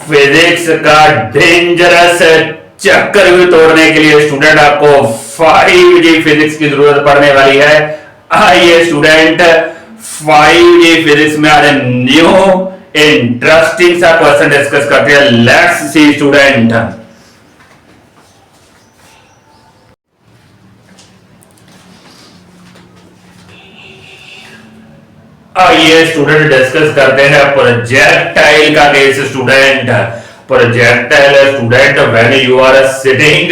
Physics का dangerous चक्कर भी तोड़ने के लिए स्टूडेंट आपको 5G फिजिक्स की जरूरत पड़ने वाली है। आइए स्टूडेंट 5G फिजिक्स में आज न्यू इंटरेस्टिंग सा क्वेश्चन डिस्कस करते हैं। Let's see student. आइए स्टूडेंट डिस्कस करते हैं प्रोजेक्टाइल का case. Student projectile student, when you are sitting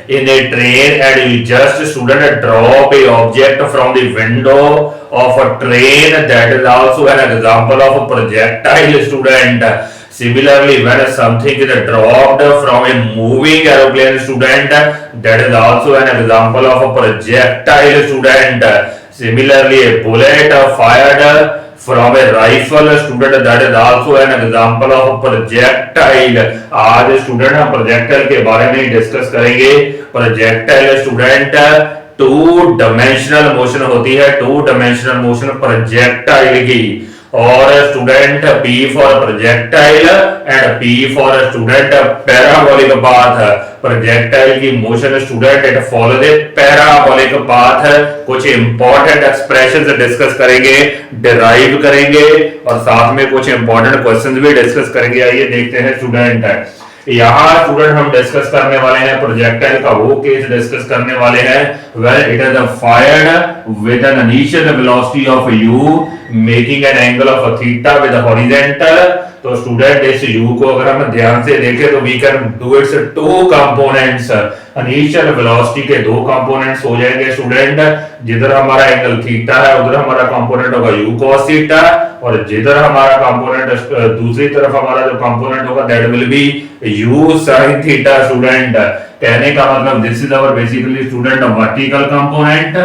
in a train and you just student drop a object from the window of a train, that is also an example of a projectile. Student, similarly when something is dropped from a moving aeroplane, student, that is also an example of a projectile. Student, similarly a bullet fired from a rifle, student, that is also an example of projectile. आज student हम projectile के बारे में discuss करेंगे। Projectile student two dimensional motion होती है, two dimensional motion projectile की। और student P for projectile and P for student parabolic path. Projectile की motion student it follow the parabolic path. कुछ इंपॉर्टेंट एक्सप्रेशंस डिस्कस करेंगे, derive करेंगे और साथ में कुछ इंपॉर्टेंट क्वेश्चंस भी डिस्कस करेंगे। आइए देखते हैं स्टूडेंट। यहाँ स्टूडेंट हम डिस्कस करने वाले हैं प्रोजेक्टाइल का वो केस डिस्कस करने वाले हैं when it is fired with an initial velocity of u making an angle of theta with horizontal. तो स्टूडेंट इस u को अगर हम ध्यान से देखें तो we can do its two components. Initial velocity के दो कंपोनेंट्स हो जाएंगे स्टूडेंट। जिधर हमारा एंगल थीटा है उधर हमारा कंपोनेंट होगा u cos थीटा, और जिधर हमारा कंपोनेंट दूसरी तरफ हमारा जो कंपोनेंट होगा that will be u sin theta. Student कहने का मतलब this is our basically student vertical component,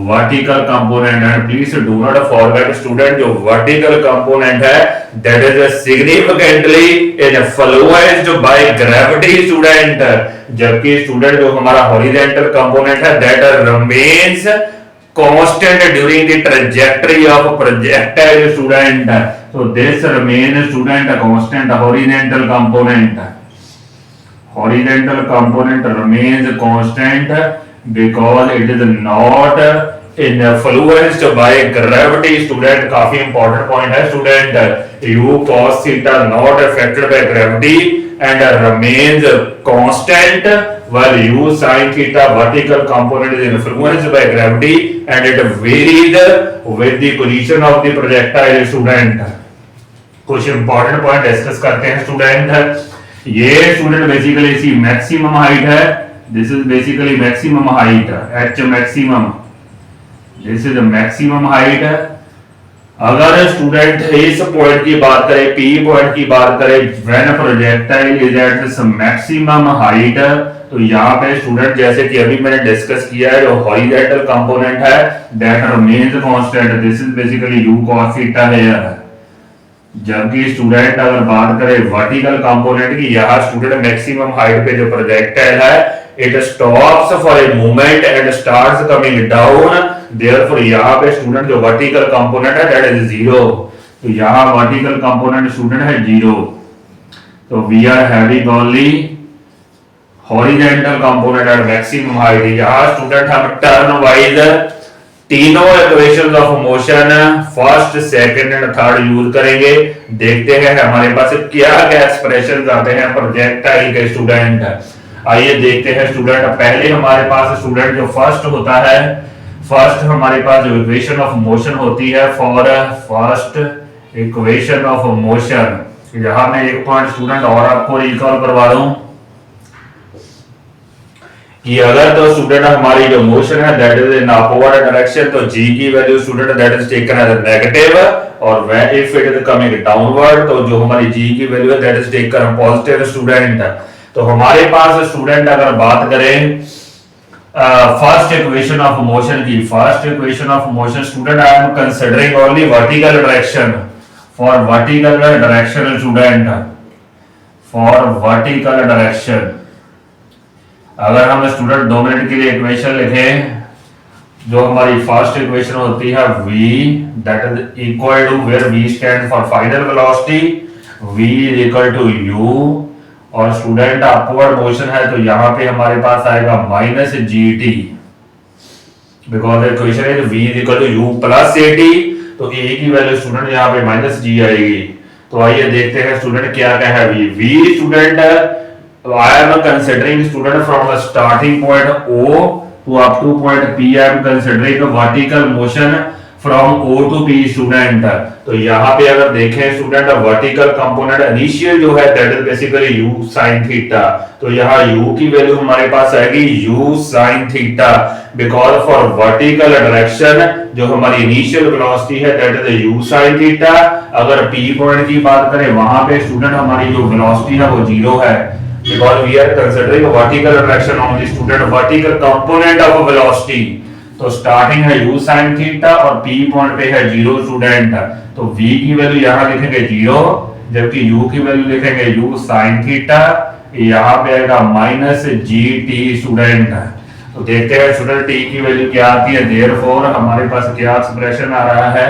vertical component. And please do not forget student जो वर्टिकल कंपोनेंट है that is significantly influenced by gravity. Student जबकि student जो हमारा horizontal component है that remains constant during the trajectory of projectile. Student, so this remain student a constant horizontal component. Horizontal component remains constant because it is not influenced by gravity. Student काफी important point है student। u cos theta not affected by gravity and remains constant, while u sin theta vertical component is influenced by gravity and it varies with the position of the projectile. Student कुछ important point discuss करते हैं student. ये student basically इसकी maximum height है, this is basically maximum height h maximum, this is maximum height है। अगर student इस point की बात करें, P पॉइंट की बात करें, when projectile is at this maximum height, तो यहाँ पे स्टूडेंट जैसे कि अभी मैंने डिस्कस किया है जो हॉरिजॉन्टल कंपोनेंट है that remains constant, this is basically u cos theta है। जबकि स्टूडेंट अगर बात करें वर्टिकल कंपोनेंट की, यहाँ स्टूडेंट मैक्सिमम हाइट पे जो प्रोजेक्टाइल है it stops for a moment and starts coming down, therefore यहाँ पे स्टूडेंट जो वर्टिकल कंपोनेंट है दैट इज 0। तो यहाँ वर्टिकल कंपोनेंट स्टूडेंट है 0। तो we are having only horizontal component at maximum height. यहाँ स्टूडेंट हम टर्न वाइज तीनों equations of motion first, second and third use करेंगे। देखते हैं हमारे पास क्या क्या एक्सप्रेशंस आते हैं प्रोजेक्टाइल के स्टूडेंट। आइए देखते हैं स्टूडेंट। पहले हमारे पास स्टूडेंट जो फर्स्ट होता है, फर्स्ट हमारे पास जो इक्वेशन ऑफ मोशन होती है for first equation of motion, यहां मैं एक पॉइंट स्टूडेंट और आपको रिकॉल करवा दूं कि अगर तो स्टूडेंट हमारी जो मोशन है that is in upward direction, तो g की value student that is taken as negative, और when if it is coming downward तो जो हमारी g की वैल्यू है that is taken positive. Student तो हमारे पास स्टूडेंट अगर बात करें फर्स्ट इक्वेशन ऑफ मोशन की, first equation of motion student I am considering only vertical direction, for vertical direction student, for vertical direction अगर हम स्टूडेंट 2 मिनट के लिए इक्वेशन लिखें, जो हमारी फर्स्ट इक्वेशन होती है v that is equal to where v stand for final velocity v is equal to u, और स्टूडेंट अपवर्ड मोशन है तो यहाँ पे हमारे पास आएगा minus G T, because equation is v is equal to u plus A T, तो a की वैल्यू स्टूडेंट यहाँ पे माइनस जी आएगी। तो आइए देखते हैं स्टूडेंट क्या क्या है v student I am considering student from the starting point o to up to point p, I am considering a vertical motion from o to p student. तो यहाँ पे अगर देखें स्टूडेंट वर्टिकल कंपोनेंट इनिशियल जो है that is basically u sin theta, तो यहाँ u की वैल्यू हमारे पास आएगी u sin theta, because for vertical direction जो हमारी इनिशियल वेलोसिटी है that is u sin theta. अगर p पॉइंट की बात करें वहां पे स्टूडेंट हमारी जो वेलोसिटी है वो जीरो है, because we are considering a vertical direction only student, vertical component of velocity। तो स्टार्टिंग है u sin थीटा और p पॉइंट पे है जीरो स्टूडेंट, तो v की वैल्यू यहाँ लिखेंगे जीरो, जबकि u की वैल्यू लिखेंगे u sin थीटा, यहाँ पे आएगा माइनस जी टी स्टूडेंट। तो देखते हैं स्टूडेंट t की वैल्यू क्या आती है, देयरफॉर हमारे पास क्या एक्सप्रेशन आ रहा है,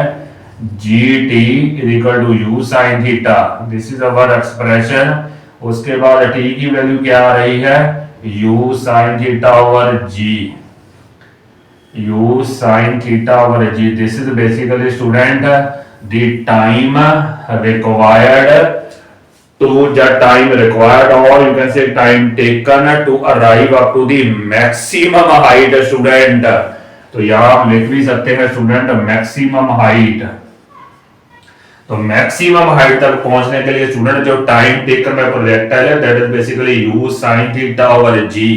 gt is equal to u sin theta, this is our expression. उसके बाद t की वैल्यू क्या आ रही है, u sin theta over g, u sin theta over g, this is basically student the time required to the time required, or you can say time taken to arrive up to the maximum height student। तो यहाँ आप लिख भी सकते हैं student maximum height. तो maximum height तक पहुंचने के लिए स्टूडेंट जो टाइम टेकन बाय प्रोजेक्टाइल है that is basically u sin theta over g।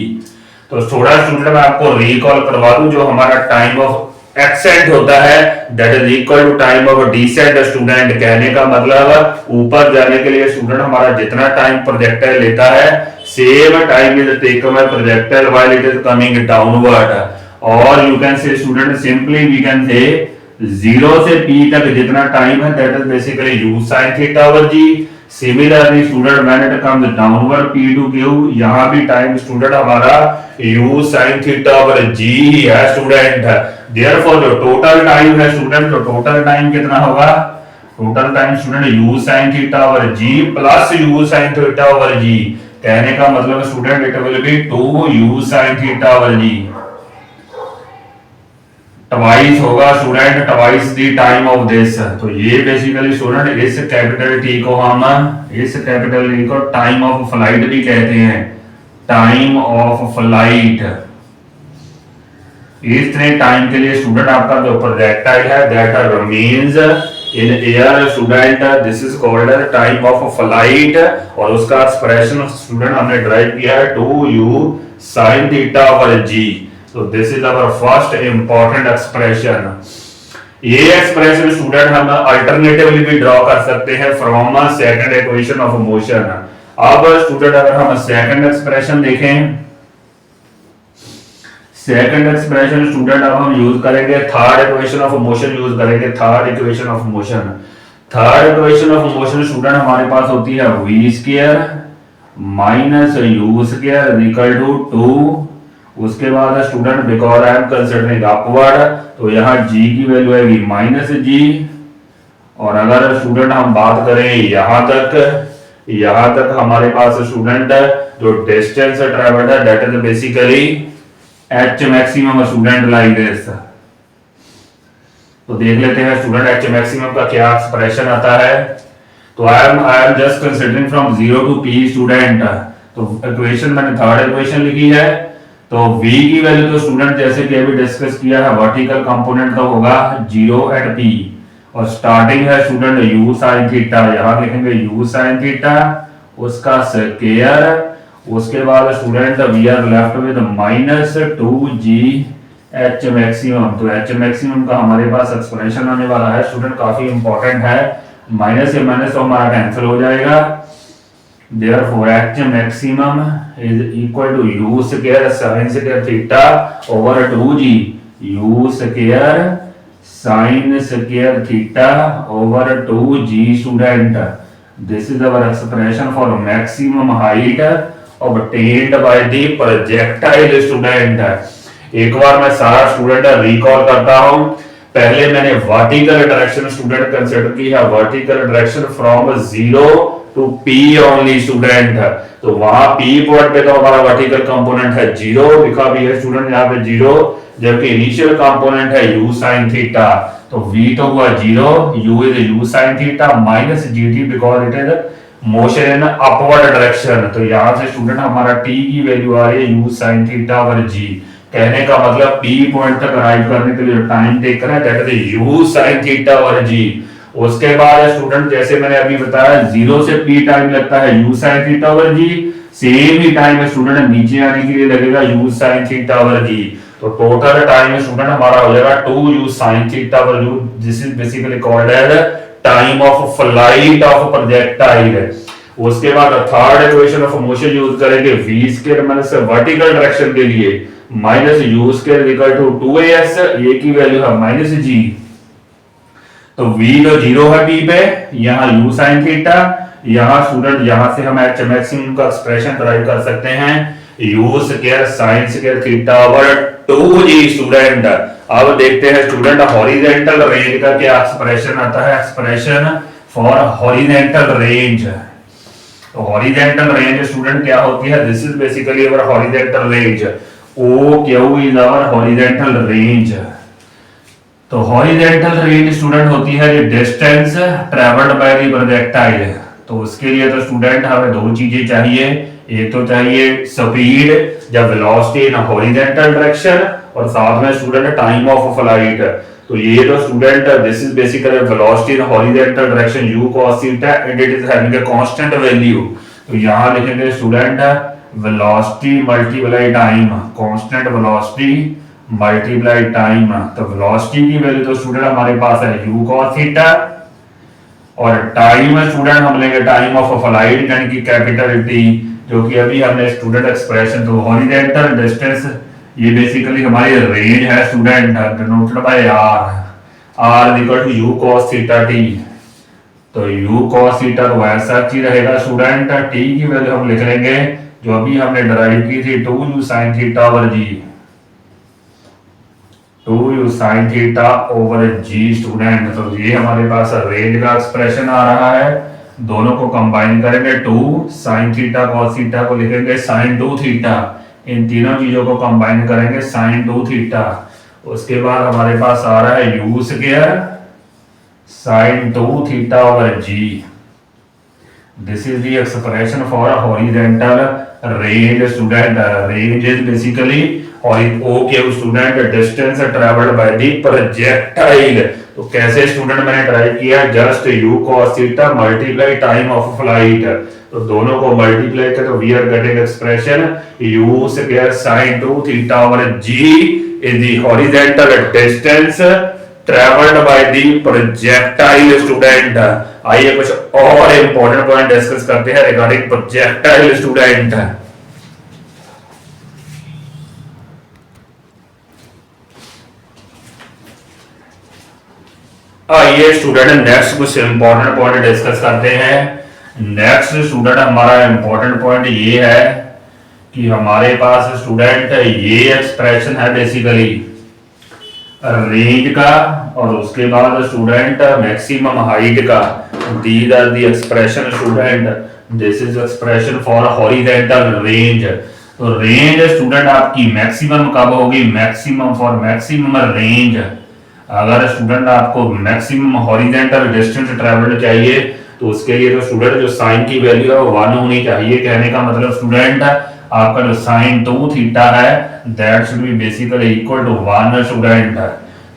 तो थोड़ा स्टूडेंट मैं आपको रिकॉल करवा दूं, जो हमारा टाइम ऑफ एक्सेंट होता है that is equal to time of descent student. कहने का मतलब ऊपर जाने के लिए स्टूडेंट हमारा जितना टाइम प्रोजेक्टाइल लेता है same time is taken by projectile while it is coming downward, और you can say student simply we can say zero से p तक जितना टाइम है that is basically u sin theta over g। Similarly student when it comes downward p to q, यहाँ भी time student हमारा u sin theta over g ही है student. Therefore जो टोटल टाइम है स्टूडेंट, तो टोटल टाइम कितना होगा, total time student u sin theta over g plus u sin theta over g। कहने का मतलब student it will be 2u sin theta over g, twice होगा student, twice the time of this. तो ये basically student इस capital T को हम इस कैपिटल टी को टाइम ऑफ फ्लाइट भी कहते हैं, टाइम ऑफ फ्लाइट। इतने टाइम के लिए स्टूडेंट आपका जो प्रोजेक्टाइल है that remains in air student, this is called as time of flight, और उसका एक्सप्रेशन स्टूडेंट हमने ड्राइव किया है 2u sin theta over g। So this is our first important expression। ये एक्सप्रेशन स्टूडेंट हम अल्टरनेटिवली भी draw कर सकते हैं from second equation of motion. अब स्टूडेंट अगर हम सेकंड एक्सप्रेशन देखें, सेकंड एक्सप्रेशन स्टूडेंट अब हम यूज करेंगे third equation of motion, use करेंगे third equation of motion. Third equation of motion student हमारे पास होती है v square minus u square equal to 2। उसके बाद student because I am considering upward, तो यहाँ g की वैल्यू आएगी माइनस g, और अगर स्टूडेंट हम बात करें यहाँ तक हमारे पास स्टूडेंट जो डिस्टेंस ट्रेवल्ड है that is basically h maximum student like this. तो देख लेते हैं स्टूडेंट h मैक्सिमम का क्या एक्सप्रेशन आता है। तो I am just considering from 0 to p student. तो इक्वेशन मैंने थर्ड इक्वेशन लिखी है, तो v की वैल्यू तो स्टूडेंट जैसे कि अभी डिस्कस किया है वर्टिकल कंपोनेंट तो होगा 0 एट p, और स्टार्टिंग है स्टूडेंट u sin थीटा, यहाँ लिखेंगे u sin थीटा उसका स्क्वायर। उसके बाद student we are left with minus 2g h maximum. तो h मैक्सिमम का हमारे पास एक्सप्रेशन आने वाला है स्टूडेंट, काफी इंपॉर्टेंट है, माइनस से माइनस तो हमारा कैंसिल हो जाएगा। Therefore h maximum is equal to u square sin square theta over 2g, u square sin square theta over 2g student। This is our expression for maximum height obtained by the projectile student। एक बार मैं सारा student recall करता हूं। पहले मैंने vertical direction student consider की है, vertical direction from 0 to P only student. तो वहां P पॉइंट पे तो हमारा वर्टिकल कंपोनेंट है 0, लिखा भी है स्टूडेंट यहाँ पे 0, जबकि इनिशियल कंपोनेंट है u sin थीटा। तो v तो हुआ 0, u is u sin theta minus gt because it is motion in upward direction. तो यहां से स्टूडेंट हमारा t की वैल्यू आ रही है u sin theta over g। कहने का मतलब P पॉइंट तक अराइव करने के लिए जो टाइम टेक करना है that is u sin theta over g। उसके बाद स्टूडेंट जैसे मैंने अभी बताया 0 से P टाइम लगता है u sin theta over g, same ही टाइम स्टूडेंट नीचे आने के लिए लगेगा u sin theta over g। तो टोटल टाइम स्टूडेंट हमारा हो जाएगा 2u sin theta over u। This is basically called as time of flight of projectile. उसके बाद third equation of motion use करेंगे v square minus vertical direction के लिए minus u square equal to 2as, a की value है minus g। तो v तो 0 है p पे, यहाँ u sin थीटा, यहाँ स्टूडेंट यहाँ से हम h मैक्सिमम का एक्सप्रेशन ड्राइव कर सकते हैं u square sin square theta over 2g student. अब देखते हैं स्टूडेंट हॉरिजॉन्टल रेंज का क्या एक्सप्रेशन आता है, एक्सप्रेशन फॉर हॉरिजॉन्टल रेंज। तो हॉरिजॉन्टल रेंज स्टूडेंट क्या होती है, this is basically our horizontal range, OQ is our horizontal range. तो हॉरिजॉन्टल रेंज स्टूडेंट होती है distance travelled by the projectile. तो उसके लिए तो स्टूडेंट हमें दो चीजें चाहिए, एक तो चाहिए स्पीड या वेलोसिटी इन हॉरिजॉन्टल डायरेक्शन, और साथ में स्टूडेंट टाइम ऑफ फ्लाइट। तो ये तो student this is basically velocity in horizontal direction u cos theta and it is having a constant value. तो यहां लिखेंगे student velocity multiply time, constant velocity multiply time. तो वेलोसिटी की value तो student हमारे पास है u cos थीटा, और टाइम स्टूडेंट हम लेंगे टाइम ऑफ फ्लाइट यानी कि कैपिटल T, जो कि अभी हमने स्टूडेंट एक्सप्रेशन। तो हॉरिजॉन्टल डिस्टेंस ये बेसिकली हमारी रेंज है student, denoted by r equal to u cos theta t। तो u cos थीटा तो ऐसा ही रहेगा स्टूडेंट, t की वैल्यू हम लिख लेंगे जो अभी हमने डराइव की थी 2u sin theta over g, 2u sin theta over g student. तो ये हमारे पास रेंज का एक्सप्रेशन आ रहा है, दोनों को कंबाइन करेंगे 2 sin थीटा cos थीटा को लिखेंगे sin 2 थीटा, इन तीनों चीजों को कंबाइन करेंगे sin 2 थीटा। उसके बाद हमारे पास आ रहा है u square sin 2 theta over g। This is the expression for a horizontal range student. Range is basically OQ student distance traveled by the projectile। तो कैसे स्टूडेंट मैंने ड्राइव किया, just u cos theta multiply time of flight. तो दोनों को multiply करें तो we are getting expression u square sin 2 theta over g is the horizontal distance traveled by the projectile student. आइए कुछ और इंपॉर्टेंट पॉइंट डिस्कस करते हैं रिगार्डिंग प्रोजेक्टाइल स्टूडेंट। आइए स्टूडेंट नेक्स्ट कुछ इंपॉर्टेंट पॉइंट डिस्कस करते हैं। नेक्स्ट स्टूडेंट हमारा इंपॉर्टेंट पॉइंट ये है कि हमारे पास स्टूडेंट ये एक्सप्रेशन है बेसिकली रेंज का, और उसके बाद स्टूडेंट मैक्सिमम हाइट का। These are the expression student, this is expression for horizontal range. तो रेंज स्टूडेंट आपकी मैक्सिमम कब होगी, मैक्सिमम फॉर मैक्सिमम रेंज। अगर स्टूडेंट आपको मैक्सिमम हॉरिजॉन्टल डिस्टेंस ट्रैवल्ड चाहिए तो उसके लिए तो स्टूडेंट जो साइन की वैल्यू है वो 1 होनी चाहिए। कहने का मतलब स्टूडेंट आपका जो sin 2 थीटा है that should be basically equal to 1 student.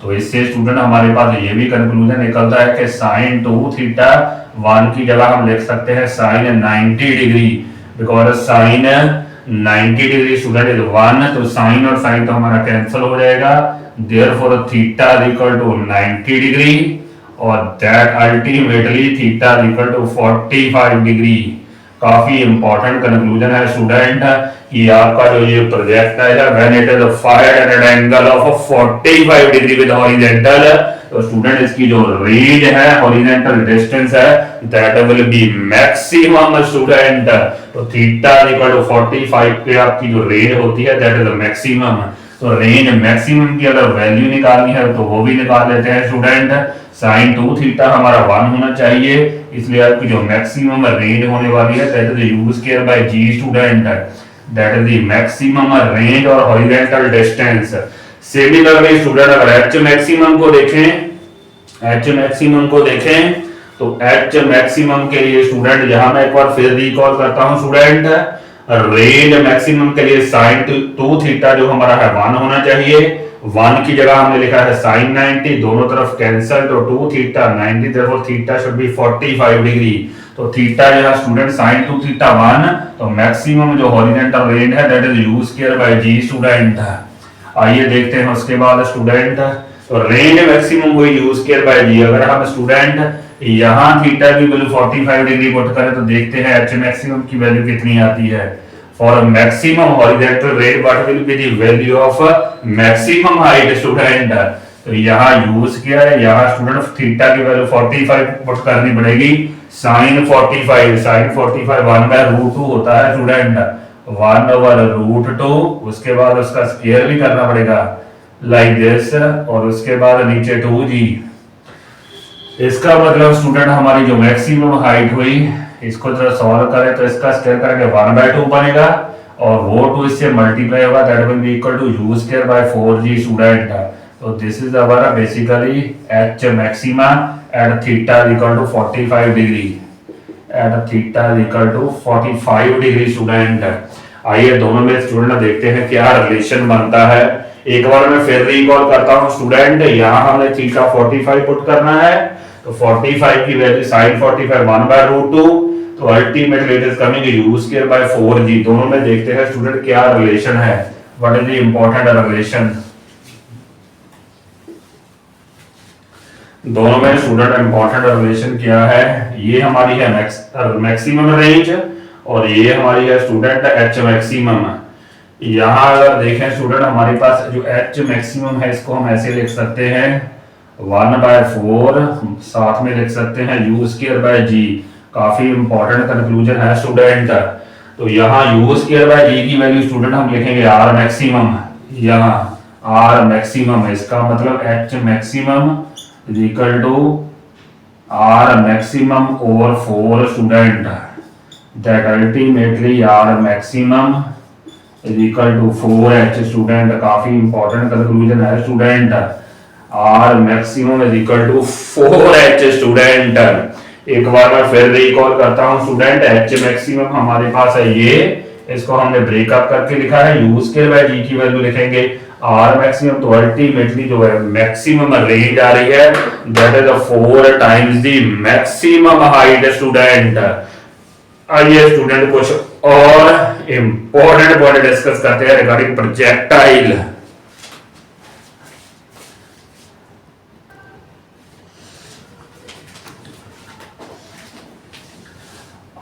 तो इससे स्टूडेंट हमारे पास ये भी कंक्लूजन निकलता है कि sin 2 थीटा 1 की जगह हम लिख सकते हैं sin 90 degree, because sin 90 degree student is 1। तो sin और sin तो हमारा कैंसिल हो जाएगा, therefore theta is equal to 90 degree, और that ultimately theta is equal to 45 degree. काफी इंपॉर्टेंट कंक्लूजन है स्टूडेंट कि आपका जो ये प्रोजेक्टाइल है when it is fired at an angle of 45 degree with horizontal, तो स्टूडेंट इसकी जो रेंज है हॉरिजॉन्टल डिस्टेंस है that will be maximum student. तो थीटा इक्वल टू 45 पे आपकी जो रेंज होती है दैट इज द मैक्सिमम। तो रेंज मैक्सिमम की अगर वैल्यू निकालनी है तो वो भी निकाल लेते हैं स्टूडेंट। साइन 2 थीटा हमारा 1 होना चाहिए, इसलिए आपकी जो मैक्सिमम रेंज होने वाली है that is U square by G student, that is the maximum range और हॉरिजॉन्टल डिस्टेंस। सिमिलरली स्टूडेंट अगर एच मैक्सिमम को देखें, एच मैक्सिमम को देखें तो एच मैक्सिमम के लिए स्टूडेंट यहां मैं एक बार फिर रिकॉल करता हूं स्टूडेंट, रेंज मैक्सिमम के लिए साइन 2 थीटा जो हमारा है 1 होना चाहिए, 1 की जगह हमने लिखा है साइन 90, दोनों तरफ कैंसिल तो 2 theta 90, therefore theta should be 45 degree. तो थीटा यहां स्टूडेंट साइन 2 थीटा 1, तो मैक्सिमम जो हॉरिजॉन्टल रेंज है that is U square by G student. आइए देखते हैं उसके बाद स्टूडेंट, तो रेंज मैक्सिमम हुई यू स्क्वायर बाय जी। अगर हम स्टूडेंट यहां थीटा की वैल्यू 45 डिग्री पुट करें तो देखते हैं एच मैक्सिमम की वैल्यू कितनी आती है। For maximum horizontal range what will be the value of maximum height student, तो यहां यू स्क्वायर है, यहां स्टूडेंट थीटा की वैल्यू 45 पुट करनी पड़ेगी, साइन 45, साइन 45 1/√2 होता है स्टूडेंट, 1/√2, उसके बाद उसका स्क्वायर भी करना पड़ेगा लाइक दिस, और उसके बाद नीचे 2g। इसका मतलब स्टूडेंट हमारी जो मैक्सिमम हाइट हुई, इसको जरा सॉल्व करें तो इसका स्क्वायर करके 1/2 बनेगा और वो 2 इससे मल्टीप्लाई होगा, that will be equal to u square by 4g student. तो this is our basically H maxima at theta equal to 45 degree, at theta equal to 45 degree student. आइए दोनों में स्टूडेंट देखते हैं क्या रिलेशन बनता है। एक बार मैं फिर रिकॉल करता हूं स्टूडेंट, यहां हमने थीटा 45 पुट करना है, तो 45 की वैल्यू sin 45 1/√2, तो ultimately it is coming you square by 4g। दोनों में देखते हैं स्टूडेंट क्या रिलेशन है, what is the important relation. दोनों में स्टूडेंट इंपॉर्टेंट रिलेशन क्या है, ये हमारी है मैक्सिमम रेंज और ये हमारी है स्टूडेंट एच मैक्सिमम। यहां अगर देखें स्टूडेंट हमारे पास जो एच मैक्सिमम है इसको हम ऐसे लिख सकते हैं 1/4, साथ में लिख सकते हैं यू स्क्वायर बाय जी। काफी इंपॉर्टेंट कंक्लूजन है स्टूडेंट। तो यहाँ यू स्क्वायर बाय जी की वैल्यू स्टूडेंट हम लिखेंगे आर मैक्सिमम, यहाँ आर मैक्सिमम, इसका मतलब H maximum is equal to R maximum over 4 student, that ultimately R maximum is equal to 4h student. काफी इंपॉर्टेंट कंक्लूजन है student, R maximum is equal to 4h student. एक बार मैं फिर recall करता हूं स्टूडेंट, एच मैक्सिमम हमारे पास है ये, इसको हमने ब्रेकअप करके लिखा है यू स्क्वायर बाय जी की वैल्यू लिखेंगे आर मैक्सिमम, तो अल्टीमेटली जो है मैक्सिमम रेंज आ रही है that is 4 times the maximum height student. आइए स्टूडेंट कुछ और इंपॉर्टेंट पॉइंट डिस्कस करते हैं रिगार्डिंग प्रोजेक्टाइल।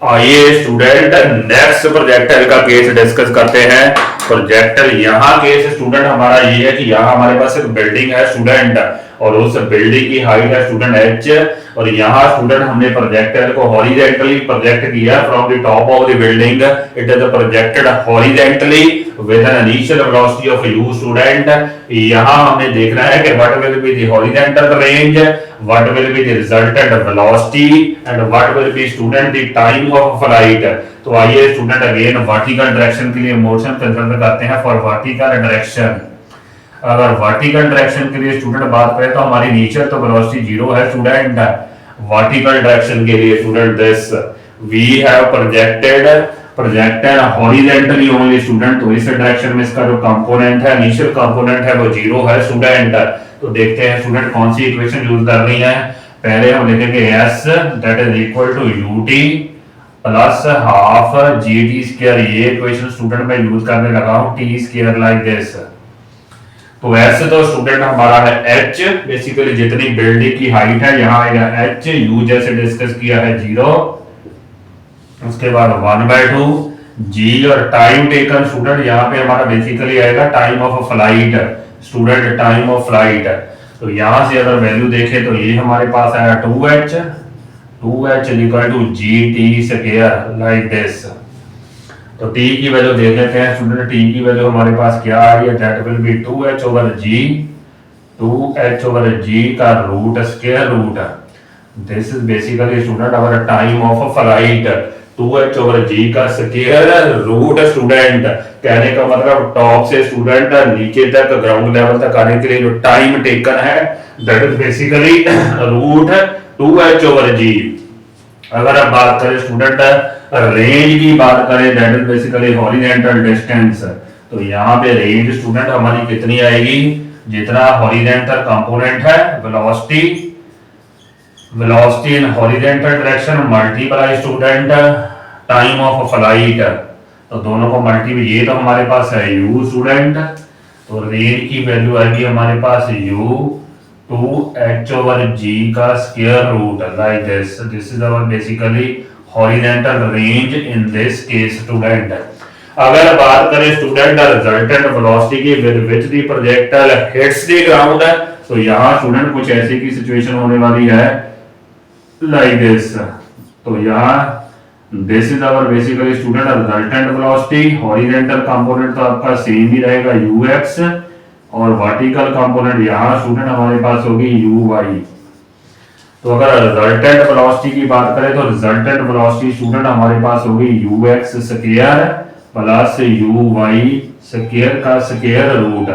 आइए स्टूडेंट नेक्स्ट प्रोजेक्टाइल का केस डिस्कस करते हैं। प्रोजेक्टाइल यहाँ केस स्टूडेंट हमारा ये है कि यहाँ हमारे पास एक बिल्डिंग है स्टूडेंट और उस बिल्डिंग की हाइट है स्टूडेंट h, और यहाँ स्टूडेंट हमने प्रोजेक्टाइल को हॉरिजॉन्टली प्रोजेक्ट किया from the top of the building, it is projected horizontally with an initial velocity of u student. यहाँ हमने देखना है कि what will be the horizontal range, what will be the resultant velocity and what will be student the time of flight. तो आइए student again vertical direction के लिए motion consider करते हैं फॉर वर्टिकल डायरेक्शन। अगर वर्टिकल डायरेक्शन के लिए student बात करें तो हमारी इनिशियल तो वेलोसिटी 0 है स्टूडेंट। वर्टिकल डायरेक्शन के लिए student this we have projected horizontally only student, तो इस डायरेक्शन में इसका जो कंपोनेंट है इनिशियल कंपोनेंट है वो 0 है स्टूडेंट। तो देखते हैं स्टूडेंट कौन सी इक्वेशन यूज कर रही है। पहले हम लिखेंगे s that is equal to ut plus half gt square, ये इक्वेशन स्टूडेंट मैं यूज करने लगा हूं t स्क्वायर लाइक दिस। तो s तो स्टूडेंट हमारा है h, बेसिकली जितनी बिल्डिंग की हाइट है यहाँ आएगा h, u जैसे डिस्कस किया है 0, उसके बाद 1/2 g और टाइम टेकन स्टूडेंट यहाँ पे हमारा बेसिकली आएगा time of flight student, time of flight. तो यहाँ से अगर वैल्यू देखें तो ये हमारे पास आया 2h equal to gt square like this. तो टी की वैल्यू देख लेते हैं स्टूडेंट। टी की वैल्यू हमारे पास क्या आ रही है, that will B 2h/g, 2h/g का root square root. This is basically student our time of flight, 2h/g का स्क्वायर रूट स्टूडेंट। कहने का मतलब टॉप से स्टूडेंट नीचे तक ग्राउंड लेवल तक आने के लिए जो टाइम टेकन है that is basically root 2h/g। अगर आप बात करें स्टूडेंट रेंज की बात करें that is basically horizontal distance, तो यहाँ पे रेंज स्टूडेंट हमारी कितनी आएगी, जितना हॉरिजॉन्टल कंपोनेंट है velocity in horizontal direction multiply student time of flight, तो दोनों को मल्टीप्लाई, ये तो हमारे पास है u स्टूडेंट, तो रेंज की वैल्यू आएगी हमारे पास u 2h/g का square root like this. This is our basically horizontal range in this case student. अगर बात करें स्टूडेंट रिजल्टेंट वेलोसिटी की with which the projectile hits the ground, तो यहाँ स्टूडेंट कुछ ऐसी की सिचुएशन होने वाली है लाइक दिस। तो यहाँ this is our basically student resultant velocity, horizontal component तो आपका सेम ही रहेगा ux, और वर्टिकल कंपोनेंट यहाँ स्टूडेंट हमारे पास होगी uy। तो अगर रिजल्टेंट वेलोसिटी की बात करें तो रिजल्टेंट वेलोसिटी स्टूडेंट हमारे पास होगी ux square plus uy square का square root.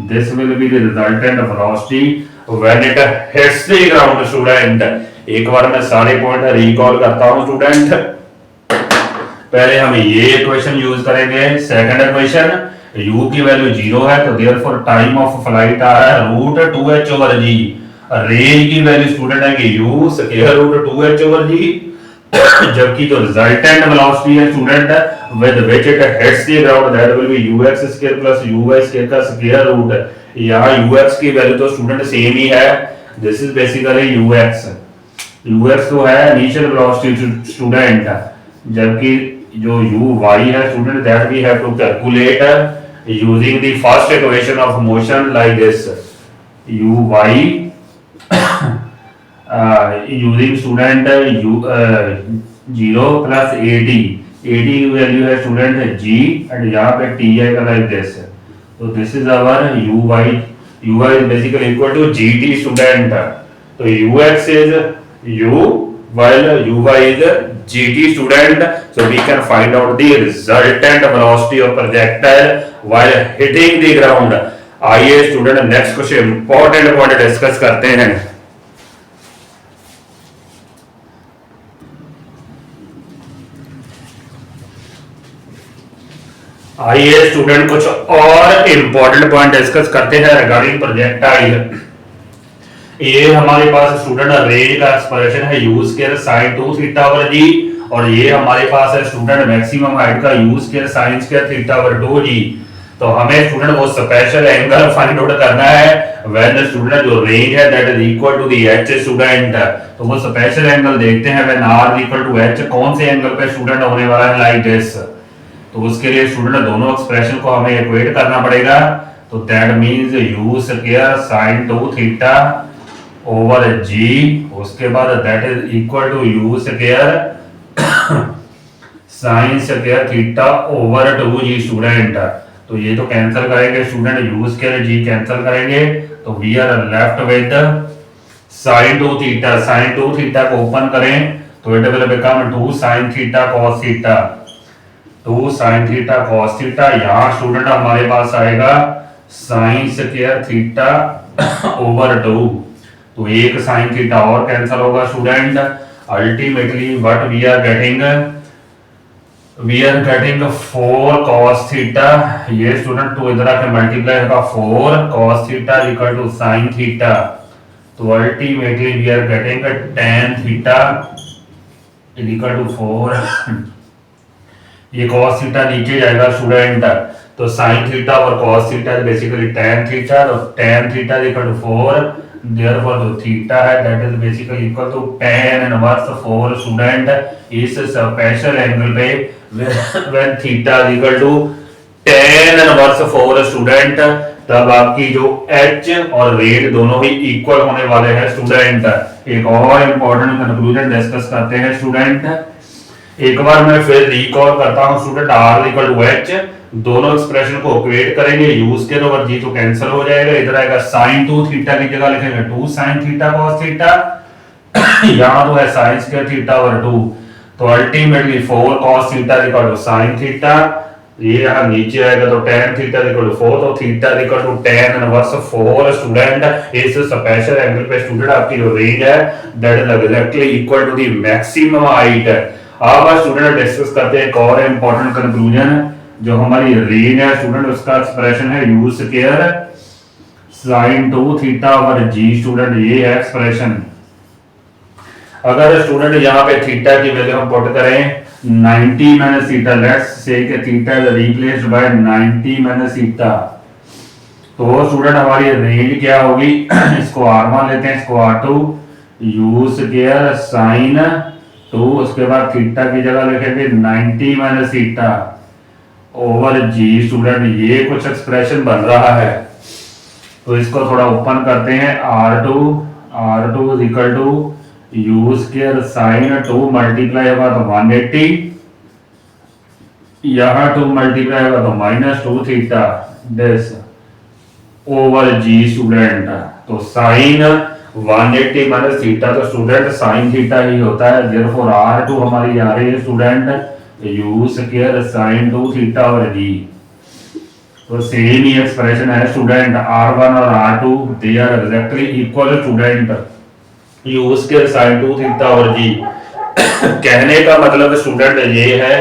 This will be the resultant velocity when it hits the ground student. एक बार मैं सारे पॉइंट रिकॉल करता हूं स्टूडेंट। पहले हम ये इक्वेशन यूज करेंगे। सेकंड इक्वेशन u की वैल्यू 0 है तो देयरफॉर टाइम ऑफ फ्लाइट आ रहा है रूट 2h/g। रेंज की वैल्यू स्टूडेंट है कि u स्क्वायर रूट 2h/g, जबकि जो रिजल्टेंट वेलोसिटी है student with which it hits the ground that will B ux square plus uy square का स्क्वायर रूट। यहां ux की वैल्यू तो स्टूडेंट सेम ही है, दिस इज बेसिकली ux तो है इनिशियल वेलोसिटी स्टूडेंट, जबकि जो uy है student that we have to calculate using the first equation of motion like this. uy using student 0 plus ad की value है student g and यहाँ पे ti का लाइक दिस। तो this is our uy is basically equal to gt student. तो ux is u while uy is gt student, so we can find out the resultant velocity of projectile while hitting the ground। आइए student next कुछ important point discuss करते हैं। आइए student कुछ और important point discuss करते हैं regarding projectile. ये हमारे पास स्टूडेंट रेंज का एक्सप्रेशन है u स्क्वायर sin 2θ/g, और ये हमारे पास है स्टूडेंट मैक्सिमम हाइट का u square sin square θ/2g। तो हमें स्टूडेंट वो स्पेशल एंगल फाइंड आउट करना है व्हेन स्टूडेंट जो रेंज है that is equal to the h student. तो वो स्पेशल एंगल देखते हैं when r is equal to h, कौन से एंगल पे स्टूडेंट होने वाला है लाइक दिस। तो उसके लिए स्टूडेंट दोनों एक्सप्रेशन को हमें इक्वेट करना पड़ेगा। तो that means u square sin 2θ over g, उसके बाद that is equal to u square sin square theta over 2g student. तो ये तो कैंसिल करेंगे student, u square g cancel करेंगे, तो we are left with sin 2θ। sin 2θ को open करें तो it will become 2 sin θ cos θ, 2 sin θ cos θ। यहाँ स्टूडेंट हमारे पास आएगा sin स्क्वायर थीटा ओवर 2, तो एक sin थीटा और कैंसिल होगा student. Ultimately what we are getting 4 cos theta. ये स्टूडेंट तो इधर आके मल्टीप्लाई होगा 4 cos theta equal to sin theta. तो ultimately we are getting tan theta equal to 4। ये cos थीटा नीचे जाएगा स्टूडेंट, तो sin थीटा और cos theta basically tan theta, तो tan theta equal to 4। therefore जो थीटा है that is basically equal to tan inverse 4 student. इस special angle पे when theta is equal to tan inverse 4 student, तब आपकी जो h और रेट दोनों ही इक्वल होने वाले हैं स्टूडेंट। एक और इंपॉर्टेंट कंक्लूजन डिस्कस करते हैं स्टूडेंट। एक बार मैं फिर रिकॉल करता हूं student, R equal to H, दोनों एक्सप्रेशन को इक्वेट करेंगे, यूज के ओवर जी तो कैंसिल हो जाएगा, इधर आएगा साइन 2 थीटा की जगह लिखेंगे 2 साइन थीटा cos थीटा, यहां तो है साइन स्क्वायर थीटा ओवर 2, तो ultimately 4 cos theta equal to sine theta, ये यहां नीचे आएगा तो tan थीटा इक्वल टू 4, तो theta equal to tan inverse 4 student इस स्पेशल एंगल पे स्टूडेंट आपकी जो रेंज है that is exactly equal to the maximum height. अब स्टूडेंट डिस्कस करते हैं एक और इंपॉर्टेंट कंक्लूजन, जो हमारी रेंज है स्टूडेंट उसका एक्सप्रेशन है u square sin 2 theta over g student, ये है एक्सप्रेशन। अगर स्टूडेंट यहाँ पे थीटा की वैल्यू हम पुट करें 90 माइनस थीटा, लेट्स से कि theta is replaced by 90 minus theta, तो स्टूडेंट हमारी रेंज क्या होगी, इसको r1 लेते हैं, इसको r2, u स्क्वायर साइन 2, उसके बाद थीटा की जगह लिखेंगे 90 minus theta over g student, ये कुछ एक्सप्रेशन बन रहा है। तो इसको थोड़ा ओपन करते हैं, r2 is equal to u square sine 2 multiply होगा तो 180, यहां 2 मल्टीप्लाई होगा तो minus 2 theta this over g student, तो साइन 180 माइनस थीटा तो स्टूडेंट साइन थीटा ही होता है, देयरफॉर r2 हमारी आ रही है student u square sine 2 theta over g। तो सेम ही एक्सप्रेशन है स्टूडेंट, r1 और r2 they are exactly equal student u square sine 2 theta over g। कहने का मतलब स्टूडेंट ये है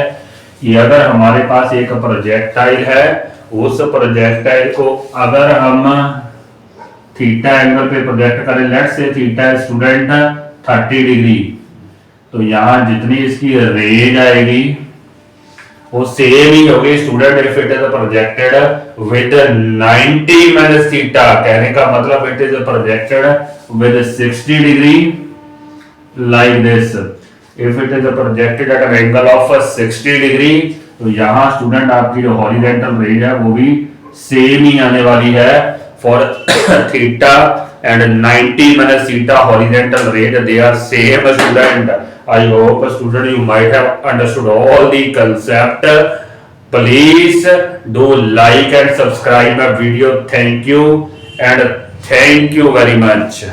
कि अगर हमारे पास एक प्रोजेक्टाइल है, उस प्रोजेक्टाइल को अगर हम थीटा एंगल पे प्रोजेक्ट करें, let's say theta student 30 degree, तो यहाँ जितनी इसकी रेंज आएगी वो सेम ही होगी student if it is projected with 90 minus theta, कहने का मतलब it is projected with 60 degree like this, if it is projected at an angle of 60 degree, तो यहाँ स्टूडेंट आपकी जो हॉरिजॉन्टल रेंज है वो भी सेम ही आने वाली है for theta and 90 minus theta horizontal range, they are same student. I hope student you might have understood all the concept. Please do like and subscribe my video. Thank you and thank you very much.